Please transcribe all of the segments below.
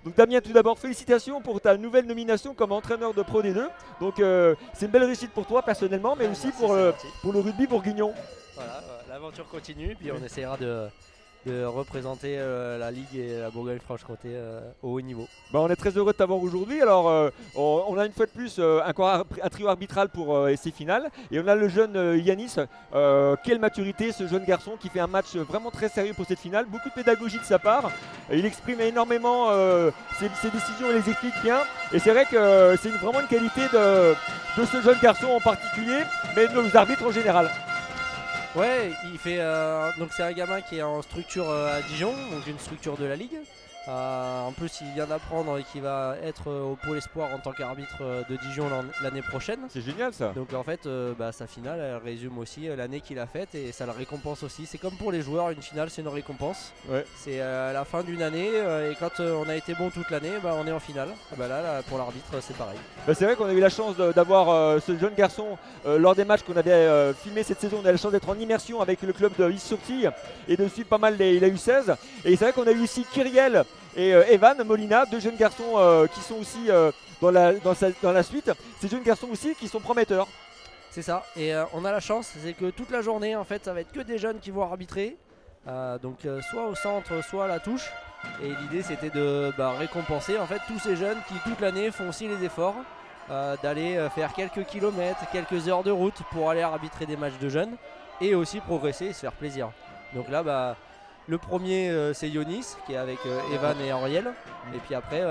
Donc Damien, tout d'abord, félicitations pour ta nouvelle nomination comme entraîneur de Pro D2. Donc c'est une belle réussite pour toi personnellement, mais aussi Merci, pour, c'est gentil. pour le rugby bourguignon. Voilà, l'aventure continue, puis on essaiera de représenter la Ligue et la Bourgogne-Franche-Comté au haut niveau. Bah, on est très heureux de t'avoir aujourd'hui. Alors, on a une fois de plus un trio arbitral pour ces finales. Et on a le jeune Yanis. Quelle maturité, ce jeune garçon qui fait un match vraiment très sérieux pour cette finale. Beaucoup de pédagogie de sa part. Il exprime énormément ses décisions et les explique bien. Et c'est vrai que c'est vraiment une qualité de ce jeune garçon en particulier, mais de nos arbitres en général. Ouais, il fait donc c'est un gamin qui est en structure à Dijon, donc une structure de la Ligue. En plus, il vient d'apprendre qu'il va être au pôle espoir en tant qu'arbitre de Dijon l'année prochaine. C'est génial ça. Donc en fait, sa finale, elle résume aussi l'année qu'il a faite et ça le récompense aussi. C'est comme pour les joueurs, une finale, c'est une récompense. Ouais. C'est à la fin d'une année et quand on a été bon toute l'année, on est en finale. Là, pour l'arbitre, c'est pareil. Bah, c'est vrai qu'on a eu la chance d'avoir ce jeune garçon lors des matchs qu'on avait filmés cette saison. On a eu la chance d'être en immersion avec le club de Is-sur-Tille et de suivre pas mal la U16. Et c'est vrai qu'on a eu ici Kyriel et Evan Molina, deux jeunes garçons qui sont aussi dans la suite. Ces jeunes garçons aussi qui sont prometteurs. C'est ça, et on a la chance, c'est que toute la journée, en fait, ça va être que des jeunes qui vont arbitrer. Soit au centre, soit à la touche. Et l'idée, c'était de récompenser en fait tous ces jeunes qui toute l'année font aussi les efforts d'aller faire quelques kilomètres, quelques heures de route pour aller arbitrer des matchs de jeunes et aussi progresser et se faire plaisir. Donc là, le premier c'est Yonis qui est avec Evan et Ariel. Et puis après,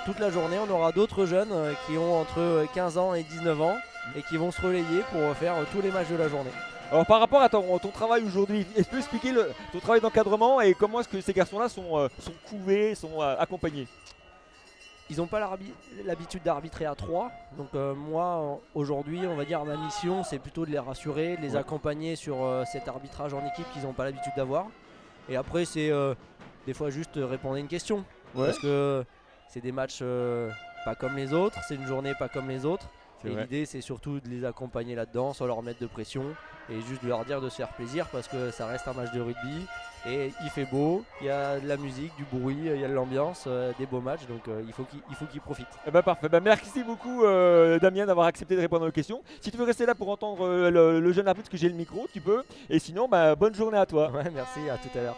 toute la journée, on aura d'autres jeunes qui ont entre 15 ans et 19 ans et qui vont se relayer pour faire tous les matchs de la journée. Alors par rapport à ton travail aujourd'hui, est-ce que tu peux expliquer ton travail d'encadrement et comment est-ce que ces garçons-là sont couvés, sont accompagnés? Ils n'ont pas l'habitude d'arbitrer à 3. Donc moi, aujourd'hui, on va dire ma mission, c'est plutôt de les rassurer, de les accompagner sur cet arbitrage en équipe qu'ils n'ont pas l'habitude d'avoir. Et après, c'est des fois juste répondre à une question. Ouais. Parce que c'est des matchs pas comme les autres, c'est une journée pas comme les autres. Et l'idée, c'est surtout de les accompagner là-dedans, sans leur mettre de pression. Et juste de leur dire de se faire plaisir parce que ça reste un match de rugby. Et il fait beau, il y a de la musique, du bruit, il y a de l'ambiance, des beaux matchs. Donc il faut qu'ils profitent. Eh ben parfait. Merci beaucoup Damien d'avoir accepté de répondre aux questions. Si tu veux rester là pour entendre le jeune arbitre, que j'ai le micro, tu peux. Et sinon, bonne journée à toi. Ouais, merci, à tout à l'heure.